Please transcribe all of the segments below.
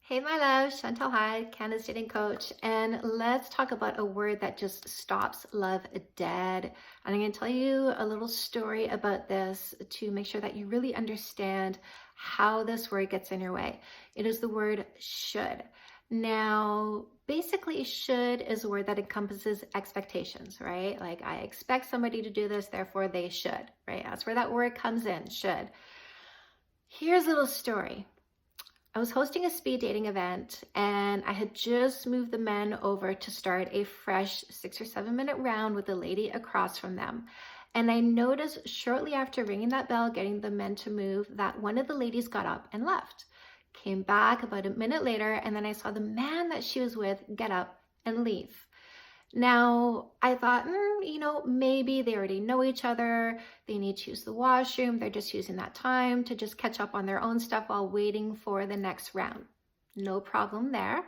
Hey, my love, Chantal Heide, Canada's dating coach, and let's talk about a word that just stops love dead. And I'm going to tell you a little story about this to make sure that you really understand how this word gets in your way. It is the word should. Now, basically, should is a word that encompasses expectations, right? Like, I expect somebody to do this, therefore they should, right? That's where that word comes in, should. Here's a little story. I was hosting a speed dating event and I had just moved the men over to start a fresh 6 or 7 minute round with the lady across from them. And I noticed shortly after ringing that bell, getting the men to move, that one of the ladies got up and left. Came back about a minute later, and then I saw the man that she was with get up and leave. Now, I thought, maybe they already know each other. They need to use the washroom. They're just using that time to just catch up on their own stuff while waiting for the next round. No problem there.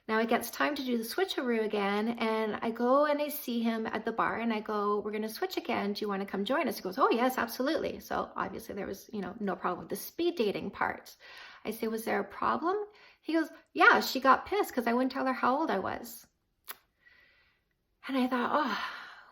Now it gets time to do the switcheroo again, and I go and I see him at the bar, and I go, we're going to switch again. Do you want to come join us? He goes, oh, yes, absolutely. So obviously there was, no problem with the speed dating part. I say, was there a problem? He goes, yeah, she got pissed because I wouldn't tell her how old I was. And I thought, oh,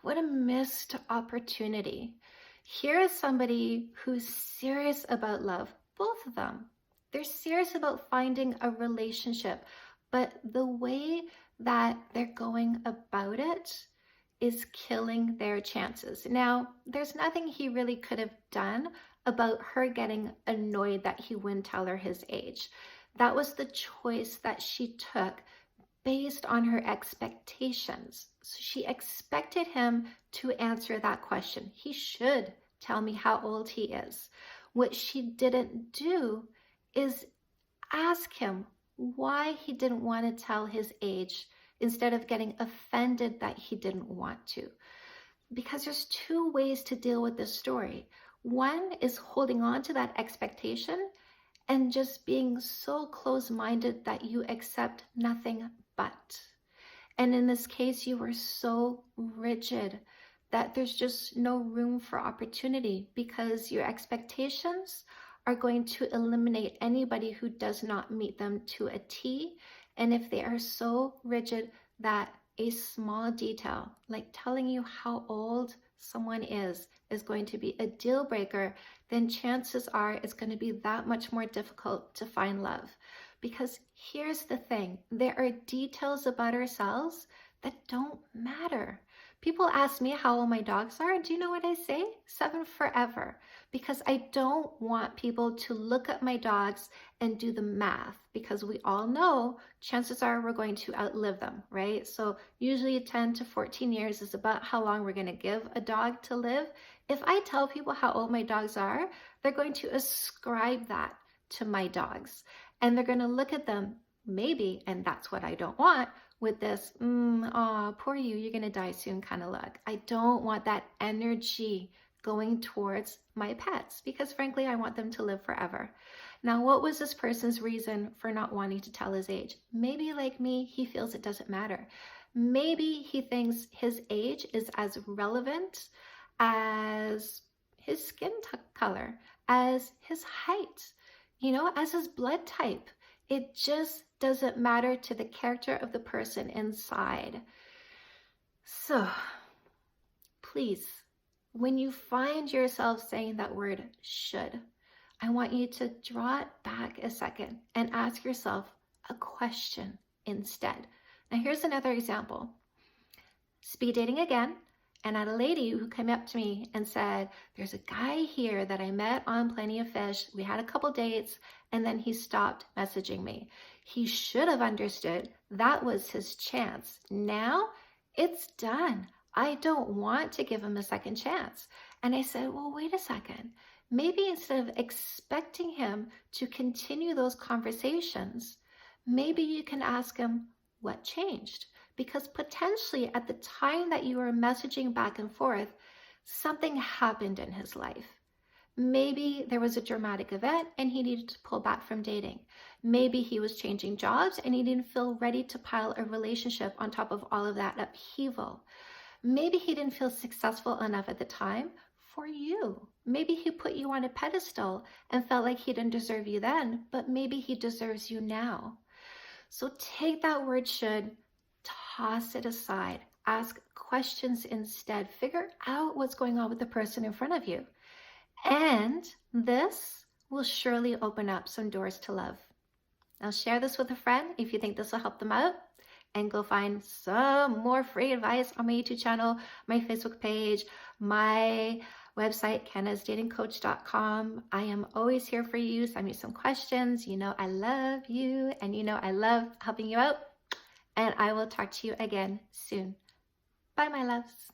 what a missed opportunity. Here is somebody who's serious about love, both of them. They're serious about finding a relationship, but the way that they're going about it is killing their chances. Now, there's nothing he really could have done about her getting annoyed that he wouldn't tell her his age. That was the choice that she took based on her expectations. So she expected him to answer that question. He should tell me how old he is. What she didn't do is ask him why he didn't want to tell his age instead of getting offended that he didn't want to. Because there's two ways to deal with this story. One is holding on to that expectation and just being so close-minded that you accept nothing but. And in this case, you were so rigid that there's just no room for opportunity because your expectations are going to eliminate anybody who does not meet them to a T. And if they are so rigid that a small detail, like telling you how old someone is going to be a deal breaker, then chances are it's going to be that much more difficult to find love. Because here's the thing, there are details about ourselves that don't matter. People ask me how old my dogs are, and do you know what I say? 7 forever. Because I don't want people to look at my dogs and do the math, because we all know chances are we're going to outlive them, right? So usually 10 to 14 years is about how long we're going to give a dog to live. If I tell people how old my dogs are, they're going to ascribe that to my dogs. And they're going to look at them, maybe, and that's what I don't want, with this, oh, poor you, you're going to die soon kind of look. I don't want that energy going towards my pets because frankly, I want them to live forever. Now, what was this person's reason for not wanting to tell his age? Maybe like me, he feels it doesn't matter. Maybe he thinks his age is as relevant as his skin color, as his height, as his blood type. It just doesn't matter to the character of the person inside. So, please, when you find yourself saying that word should, I want you to draw it back a second and ask yourself a question instead. Now, here's another example. Speed dating again. And I had a lady who came up to me and said, there's a guy here that I met on Plenty of Fish. We had a couple dates and then he stopped messaging me. He should have understood that was his chance. Now it's done. I don't want to give him a second chance. And I said, well, wait a second. Maybe instead of expecting him to continue those conversations, maybe you can ask him what changed. Because potentially at the time that you were messaging back and forth, something happened in his life. Maybe there was a dramatic event and he needed to pull back from dating. Maybe he was changing jobs and he didn't feel ready to pile a relationship on top of all of that upheaval. Maybe he didn't feel successful enough at the time for you. Maybe he put you on a pedestal and felt like he didn't deserve you then, but maybe he deserves you now. So take that word should, toss it aside. Ask questions instead. Figure out what's going on with the person in front of you. And this will surely open up some doors to love. Now share this with a friend if you think this will help them out, and go find some more free advice on my YouTube channel, my Facebook page, my website, canasdatingcoach.com. I am always here for you. Send me some questions. You know I love you, and you know I love helping you out. And I will talk to you again soon. Bye, my loves.